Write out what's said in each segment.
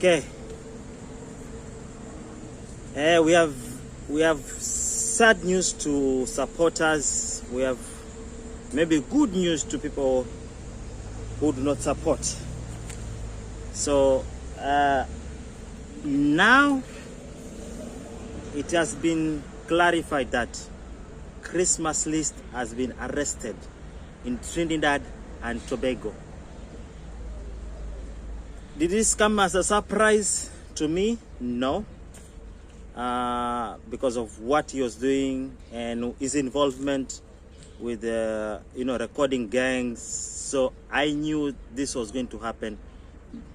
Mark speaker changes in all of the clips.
Speaker 1: Okay. We have sad news to supporters. We have maybe good news to people who do not support. So now it has been clarified that Christmas List has been arrested in Trinidad and Tobago. Did this come as a surprise to me? No. Because of what he was doing and his involvement with recording gangs. So I knew this was going to happen.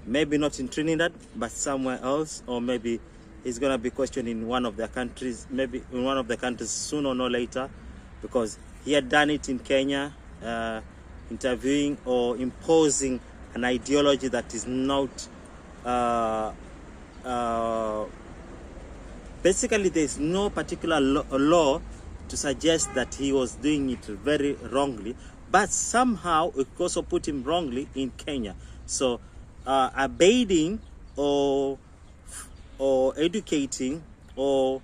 Speaker 1: Maybe not in Trinidad, but somewhere else, or maybe he's gonna be questioned in one of their countries, maybe in one of the countries sooner or no later, because he had done it in Kenya, interviewing or imposing an ideology that is not basically there's no particular law to suggest that he was doing it very wrongly, but somehow it also put him wrongly in Kenya. So abating or educating or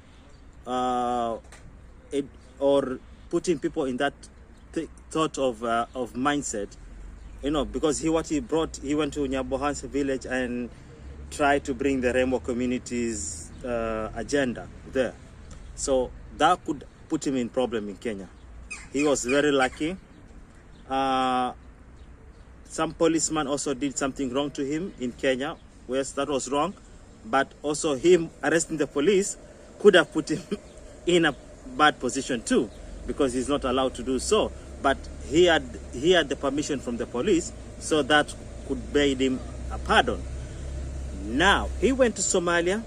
Speaker 1: putting people in that thought of mindset, because he went to Nyabohan's village and tried to bring the Rainbow community's agenda there. So that could put him in problem in Kenya. He was very lucky. Some policeman also did something wrong to him in Kenya. Yes, that was wrong. But also him arresting the police could have put him in a bad position too, because he's not allowed to do so. But he had the permission from the police, so that could bade him a pardon. Now he went to Somalia,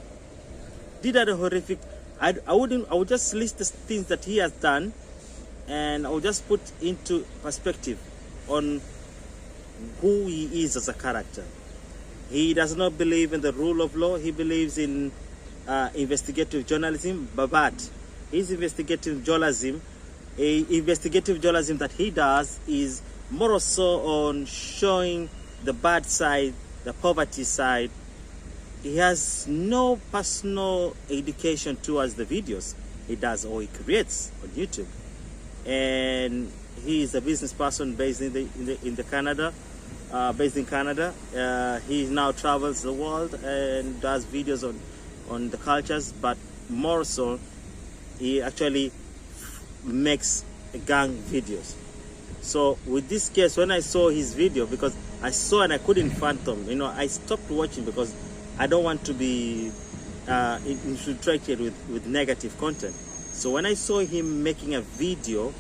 Speaker 1: did a horrific. I would just list the things that he has done, and I will just put into perspective on who he is as a character. He does not believe in the rule of law. He believes in investigative journalism, but his investigative journalism that he does is more so on showing the bad side, the poverty side. He has no personal education towards the videos he does or he creates on YouTube, and he is a business person based in Canada. He now travels the world and does videos on the cultures, but more so he actually makes gang videos. So with this case, when I saw his video, because I saw and I couldn't fathom, I stopped watching because I don't want to be infiltrated with negative content. So when I saw him making a video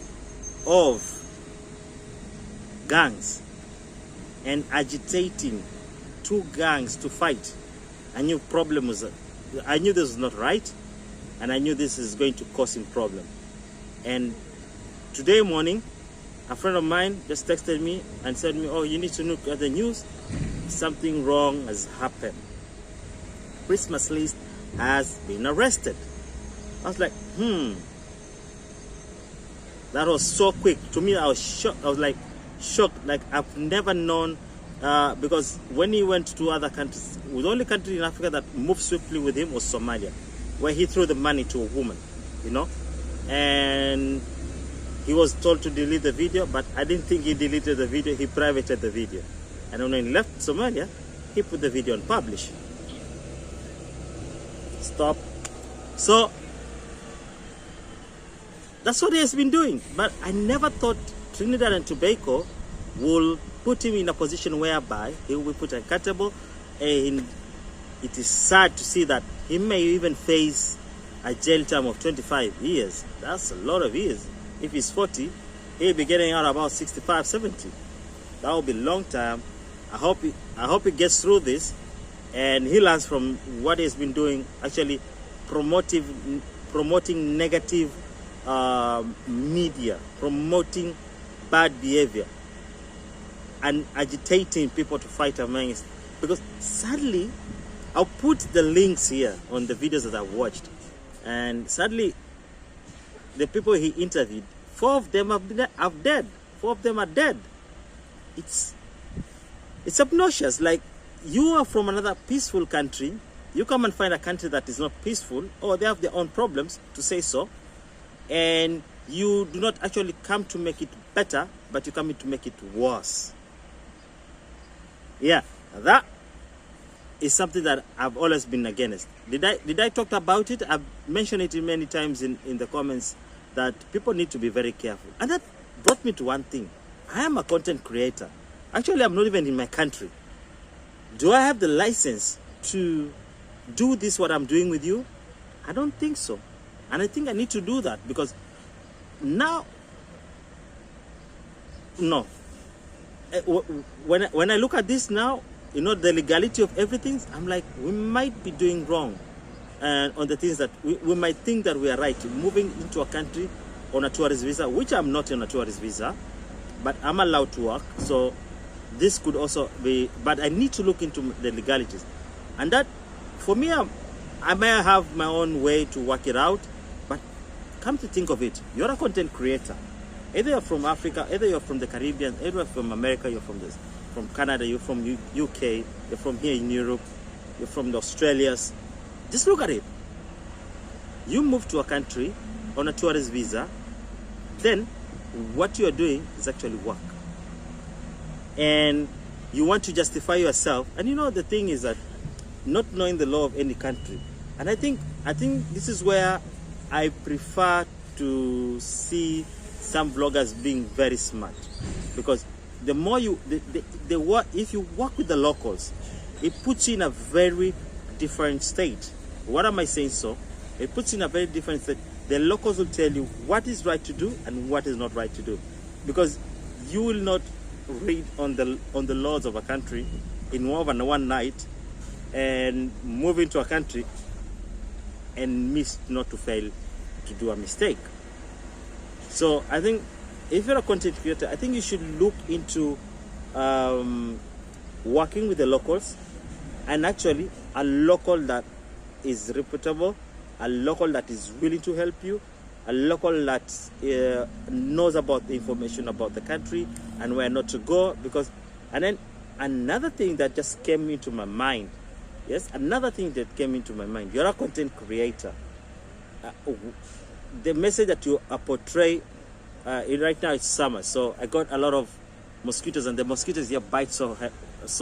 Speaker 1: of gangs and agitating two gangs to fight, I knew I knew this was not right, and I knew this is going to cause him problem. And today morning, a friend of mine just texted me and said to me, "Oh, you need to look at the news. Something wrong has happened. Christmas List has been arrested." I was like, That was so quick. To me, I was shocked. I was like shocked. Like I've never known, because when he went to other countries, the only country in Africa that moved swiftly with him was Somalia, where he threw the money to a woman, and he was told to delete the video, but I didn't think he deleted the video. He privated the video, and when he left Somalia, he put the video on publish. Stop. So that's what he has been doing. But I never thought Trinidad and Tobago will put him in a position whereby he will be put accountable, and it is sad to see that he may even face a jail term of 25 years. That's a lot of years. If he's 40, he'll be getting out about 65, 70. That will be a long time. I hope he gets through this and he learns from what he's been doing, actually promoting negative media, promoting bad behavior, and agitating people to fight amongst. Because sadly, I'll put the links here on the videos that I've watched, and sadly, the people he interviewed, 4 of them are dead. 4 of them are dead. It's obnoxious. Like, you are from another peaceful country, you come and find a country that is not peaceful, or they have their own problems, to say so, and you do not actually come to make it better, but you come in to make it worse. Yeah, that is something that I've always been against. Did I talk about it? I've mentioned it many times in the comments that people need to be very careful. And that brought me to one thing. I am a content creator. Actually, I'm not even in my country. Do I have the license to do this, what I'm doing with you? I don't think so. And I think I need to do that, because now, no. When I look at this now, you know, the legality of everything, I'm like, we might be doing wrong. And on the things that we might think that we are right, moving into a country on a tourist visa, which I'm not on a tourist visa, but I'm allowed to work. So this could also be, but I need to look into the legalities. And that, for me, I may have my own way to work it out, but come to think of it, you're a content creator. Either you're from Africa, either you're from the Caribbean, either you're from America, you're from Canada, you're from UK, you're from here in Europe, you're from the Australias. Just look at it. You move to a country on a tourist visa, then what you are doing is actually work. And you want to justify yourself. And you know, the thing is that not knowing the law of any country. And I think this is where I prefer to see some vloggers being very smart, because the more you if you work with the locals, it puts you in a very different state. What am I saying? So it puts you in a very different state. The locals will tell you what is right to do and what is not right to do, because you will not read on the laws of a country in more than one night and move into a country and miss not to fail to do a mistake. So I think if you're a content creator, I think you should look into working with the locals, and actually a local that is reputable, a local that is willing to help you, a local that knows about the information about the country and where not to go. Because, and then another thing that just came into my mind, yes, another thing that came into my mind, you're a content creator. The message that you portray, right now it's summer, so I got a lot of mosquitoes, and the mosquitoes here bite so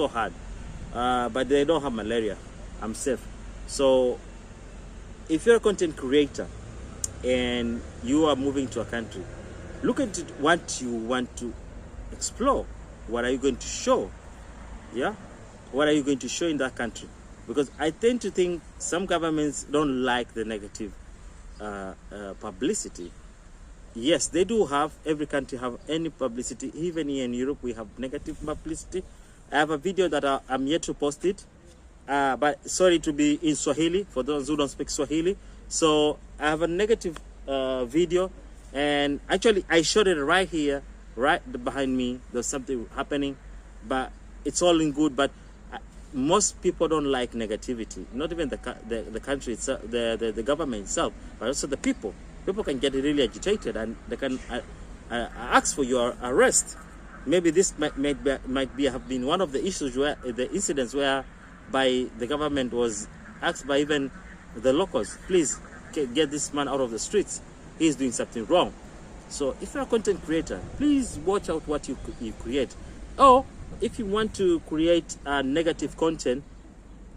Speaker 1: hard, but they don't have malaria. I'm safe. So if you're a content creator and you are moving to a country, look at it, what you want to explore. What are you going to show? Yeah, what are you going to show in that country? Because I tend to think some governments don't like the negative publicity. Yes, they do have, every country have any publicity. Even here in Europe, we have negative publicity. I have a video that I'm yet to post it, but sorry to be in Swahili for those who don't speak Swahili. So I have a negative video, and actually I showed it right here, right behind me. There's something happening, but it's all in good. But most people don't like negativity. Not even the country itself, the government itself, but also the people. People can get really agitated, and they can ask for your arrest. Maybe this might have been one of the issues, where the incidents where by the government was asked by even the locals, please get this man out of the streets. He's doing something wrong. So if you're a content creator, please watch out what you create. Or if you want to create negative content,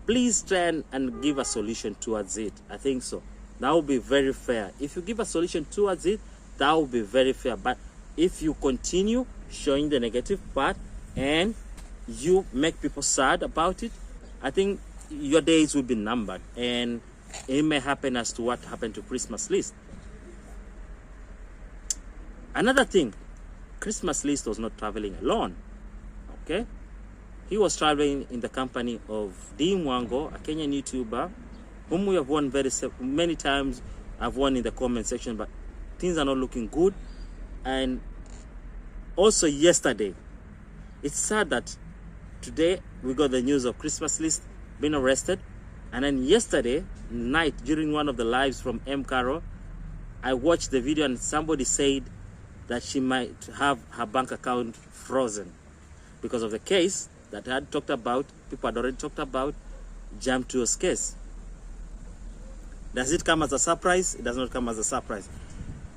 Speaker 1: please try and give a solution towards it. I think so. That will be very fair. If you give a solution towards it, that will be very fair. But if you continue showing the negative part and you make people sad about it, I think your days will be numbered, and it may happen as to what happened to Christmas List. Another thing, Christmas List was not traveling alone. Okay, he was traveling in the company of Dean Wango, a Kenyan YouTuber, whom we have won many times. I've won in the comment section, but things are not looking good. And also yesterday, it's sad that today we got the news of Christmas List being arrested, and then yesterday night during one of the lives from M. Carol, I watched the video and somebody said that she might have her bank account frozen because of the case that I had talked about, people had already talked about, jumped to his case. Does it come as a surprise? It does not come as a surprise.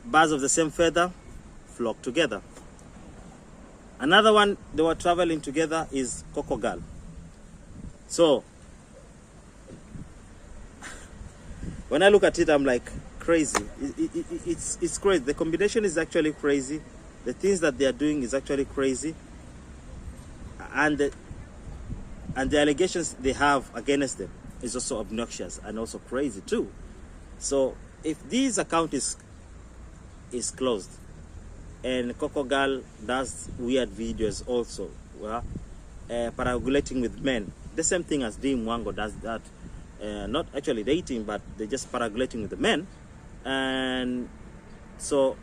Speaker 1: Birds of the same feather flock together. Another one, they were traveling together, is Coco Girl. So, when I look at it, I'm like, crazy. It's crazy. The combination is actually crazy. The things that they are doing is actually crazy. And the allegations they have against them is also obnoxious and also crazy too. So if this account is closed and Coco Girl does weird videos also, paragulating with men, the same thing as Dim Wango does that, not actually dating, but they're just paragulating with the men. And so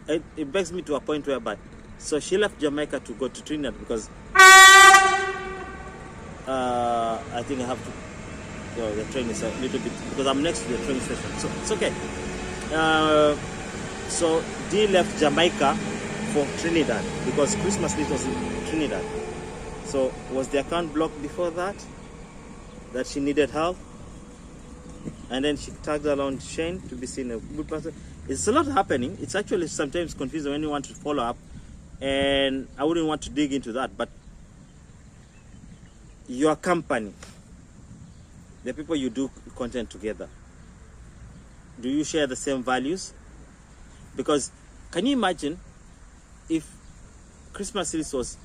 Speaker 1: it begs me to a point whereby, so she left Jamaica to go to Trinidad because I think I have to go. The train is a little bit, because I'm next to the train station, so it's okay. So Dee left Jamaica for Trinidad because Christmas Eve was in Trinidad. So was the account blocked before that she needed help? And then she tagged along Shane to be seen a good person. It's a lot happening. It's actually sometimes confusing when you want to follow up, and I wouldn't want to dig into that. But your company, the people you do content together, do you share the same values? Because can you imagine if Christmas Series was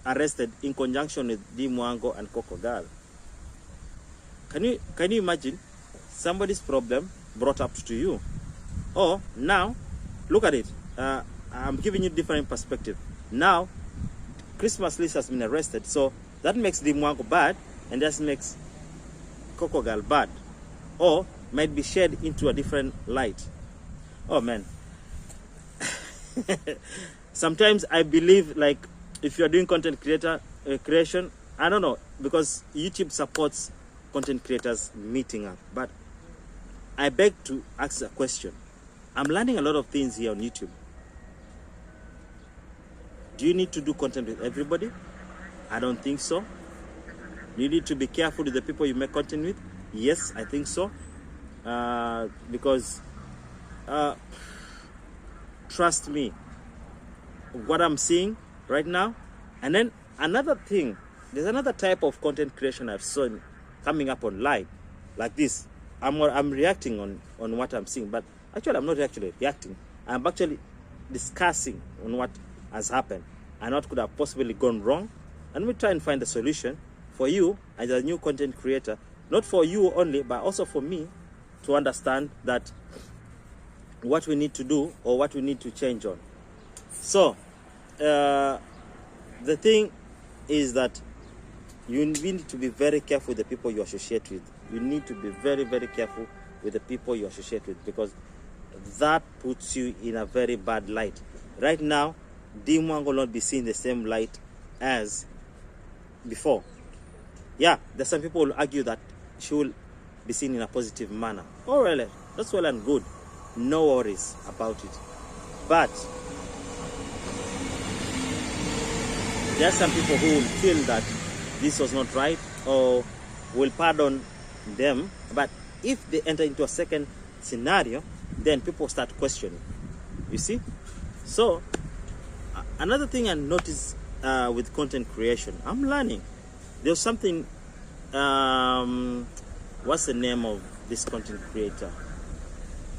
Speaker 1: arrested in conjunction with Dee Mwango and Coco Girl? Can you imagine somebody's problem brought up to you? Or now, look at it. I'm giving you different perspective. Now, Christmas List has been arrested, so that makes Dee Mwango bad, and that makes Coco Girl bad, or might be shared into a different light. Oh man. Sometimes I believe, like, if you're doing content creation, I don't know, because YouTube supports content creators meeting up, but I beg to ask a question. I'm learning a lot of things here on YouTube. Do you need to do content with everybody? I don't think so. You need to be careful with the people you make content with. Yes, I think so. Because trust me, what I'm seeing right now. And then another thing, there's another type of content creation I've seen coming up online, like this. I'm reacting on what I'm seeing, but actually I'm not actually reacting. I'm actually discussing on what has happened and what could have possibly gone wrong, and we try and find a solution for you as a new content creator, not for you only, but also for me, to understand that what we need to do or what we need to change on. So the thing is that you need to be very careful with the people you associate with. You need to be very, very careful with the people you associate with, because that puts you in a very bad light. Right now, Dee Mwango will not be seen the same light as before. Yeah, there's some people who will argue that she will be seen in a positive manner. Oh, really? That's well and good. No worries about it. But there are some people who will feel that this was not right, or will pardon them. But if they enter into a second scenario, then people start questioning. You see? So another thing I noticed with content creation, I'm learning. There's something, what's the name of this content creator?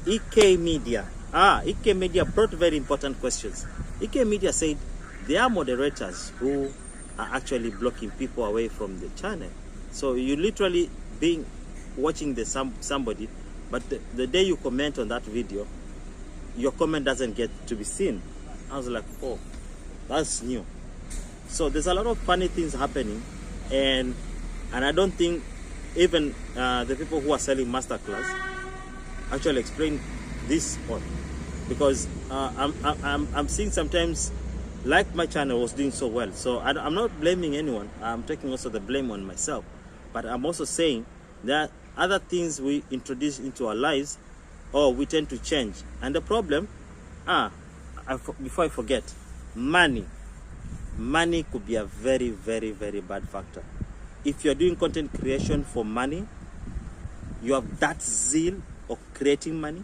Speaker 1: EK Media. EK Media brought very important questions. EK Media said there are moderators who are actually blocking people away from the channel. So you literally being watching somebody, but the day you comment on that video, your comment doesn't get to be seen. I was like, oh, that's new. So there's a lot of funny things happening, and I don't think even the people who are selling masterclass actually explain this one, because I'm seeing sometimes, like my channel was doing so well. So I'm not blaming anyone. I'm taking also the blame on myself. But I'm also saying that other things we introduce into our lives, or we tend to change. And the problem, before I forget, money money could be a very, very, very bad factor. If you're doing content creation for money, you have that zeal of creating money,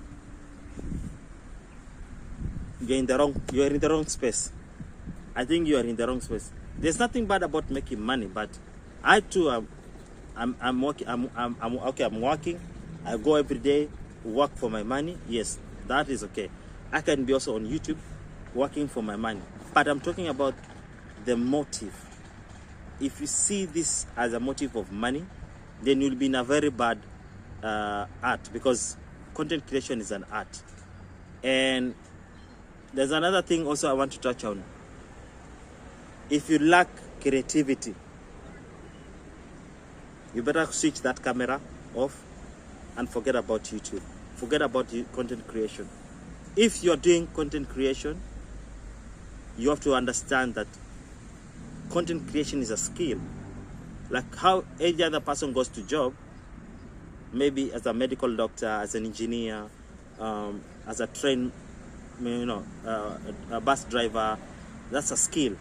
Speaker 1: you're in the wrong space. I think you are in the wrong space. There's nothing bad about making money, but I too I'm working. I'm working. I go every day, work for my money. Yes, that is okay. I can be also on YouTube, working for my money. But I'm talking about the motive. If you see this as a motive of money, then you'll be in a very bad art, because content creation is an art. And there's another thing also I want to touch on. If you lack creativity, you better switch that camera off and forget about YouTube. Forget about content creation. If you're doing content creation, you have to understand that content creation is a skill. Like how any other person goes to job, maybe as a medical doctor, as an engineer, as a train, a bus driver, that's a skill.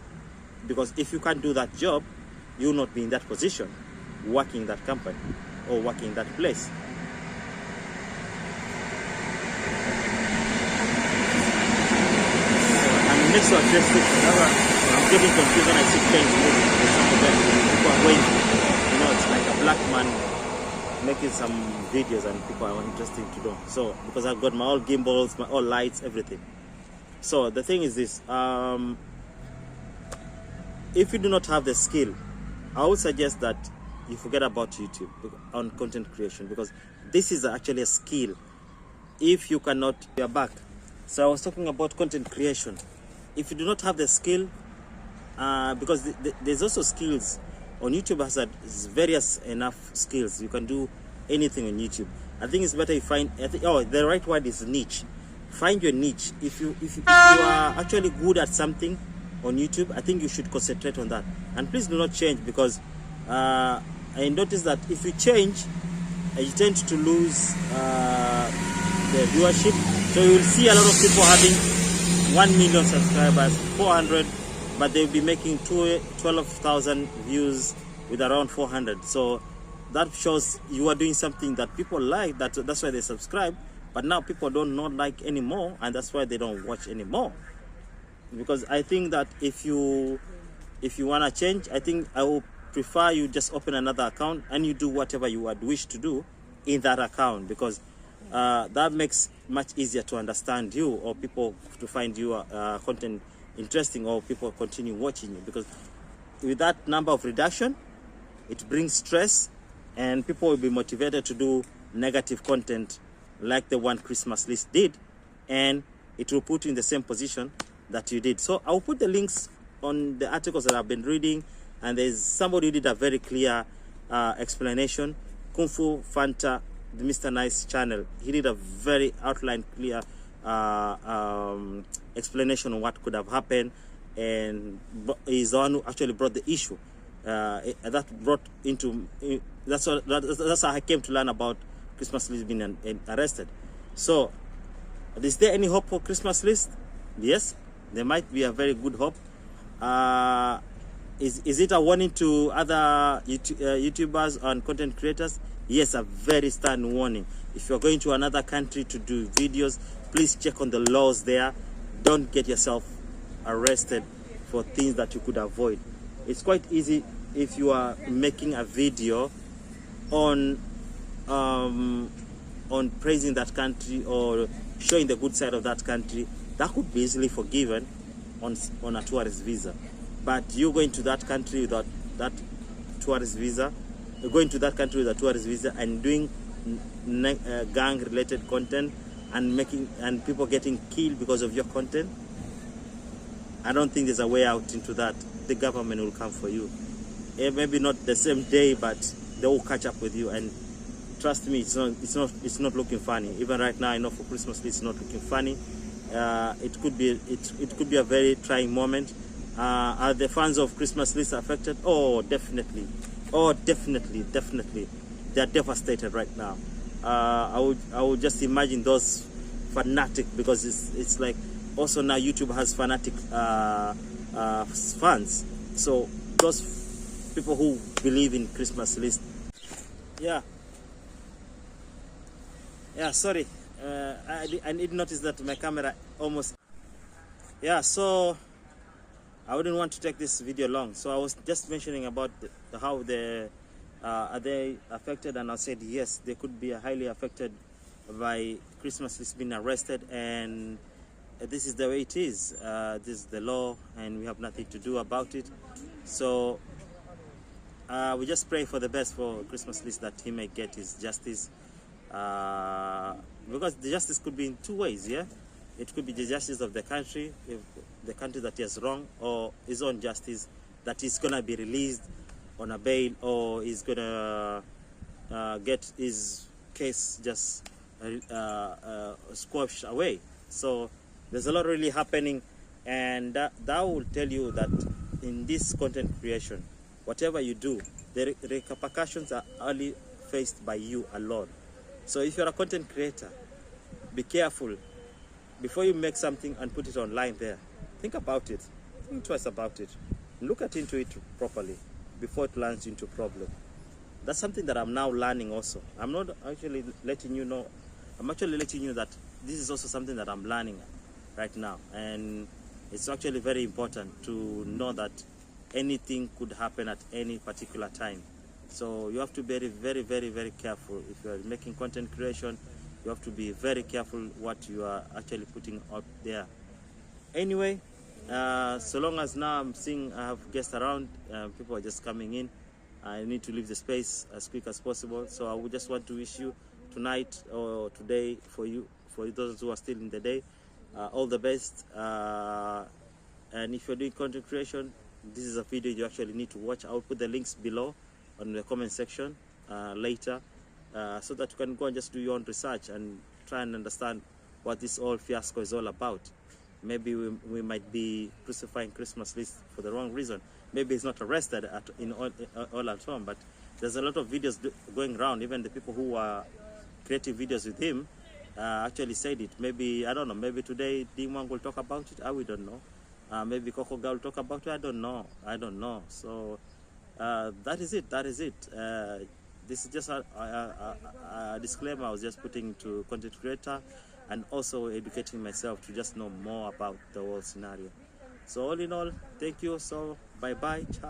Speaker 1: Because if you can't do that job, you will not be in that position, working in that company or working in that place. And next to address it, I'm getting confused when I see trains moving. Some of them, people are waiting. It's like a black man making some videos and people are interested to know. So, because I've got my all gimbals, my all lights, everything. So, the thing is this. If you do not have the skill, I would suggest that you forget about YouTube on content creation, because this is actually a skill. If you cannot, you are back. So I was talking about content creation. If you do not have the skill, because there's also skills on YouTube, has various enough skills. You can do anything on YouTube. I think it's better you find. The right word is niche. Find your niche. If you are actually good at something on YouTube, I think you should concentrate on that. And please do not change, because I noticed that if you change, you tend to lose the viewership. So you will see a lot of people having 1 million subscribers, 400, but they'll be making 12,000 views with around 400. So that shows you are doing something that people like. That's why they subscribe. But now people don't not like anymore, and that's why they don't watch anymore. Because I think that if you want to change, I think I will prefer you just open another account and you do whatever you would wish to do in that account, because that makes much easier to understand you, or people to find your content interesting, or people continue watching you. Because with that number of reduction, it brings stress, and people will be motivated to do negative content like the one Christmas List did, and it will put you in the same position that you did. So I'll put the links on the articles that I've been reading, and there's somebody who did a very clear explanation. Kung Fu Fanta, the Mr. Nice channel, he did a very outline, clear explanation on what could have happened, and he's the one who actually brought the issue. That's how I came to learn about Christmas List being arrested. So, is there any hope for Christmas List? Yes, there might be a very good hope. Is it a warning to other YouTubers and content creators? Yes, a very stern warning. If you're going to another country to do videos, please check on the laws there. Don't get yourself arrested for things that you could avoid. It's quite easy if you are making a video on praising that country or showing the good side of that country. That could be easily forgiven on a tourist visa. But you going to that country without that tourist visa, going to that country with a tourist visa and doing gang-related content and people getting killed because of your content, I don't think there's a way out into that. The government will come for you. Maybe not the same day, but they will catch up with you. And trust me, it's not looking funny. Even right now, I know for Christmas it's not looking funny. It could be a very trying moment. Are the fans of Christmas List affected? Oh, definitely. Oh, definitely. They are devastated right now. I would just imagine those fanatic, because it's like also now YouTube has fanatic fans. So those people who believe in Christmas list, yeah, sorry, I did notice that my camera almost, yeah. So I wouldn't want to take this video long. So I was just mentioning about how the are they affected, and I said yes, they could be highly affected by Christmas list being arrested, and this is the way it is. This is the law, and we have nothing to do about it. So we just pray for the best for Christmas list, that he may get his justice. Because the justice could be in two ways, yeah? It could be the justice of the country, if the country that he has wrong, or his own justice, that he's gonna be released on a bail, or he's gonna get his case just squashed away. So there's a lot really happening, and that will tell you that in this content creation, whatever you do, the repercussions are only faced by you alone. So if you're a content creator, be careful before you make something and put it online there. Think about it. Think twice about it. Look into it properly before it lands into problem. That's something that I'm now learning also. I'm not actually letting you know. I'm actually letting you that this is also something that I'm learning right now. And it's actually very important to know that anything could happen at any particular time. So you have to be very, very, very careful. If you are making content creation, you have to be very careful what you are actually putting out there. Anyway, so long as now I'm seeing I have guests around, people are just coming in. I need to leave the space as quick as possible. So I would just want to wish you tonight or today, for those who are still in the day, all the best. And if you're doing content creation, this is a video you actually need to watch. I'll put the links below on the comment section later, so that you can go and just do your own research and try and understand what this whole fiasco is all about. Maybe we might be crucifying Christmas list for the wrong reason. Maybe he's not arrested all at home, but there's a lot of videos going around. Even the people who are creating videos with him actually said it. Maybe, I don't know, maybe today Dimwang will talk about it. We don't know. Maybe Coco Girl will talk about it. I don't know. So that is it. This is just a disclaimer I was just putting to content creator, and also educating myself to just know more about the whole scenario. So all in all, thank you. So bye bye. Ciao.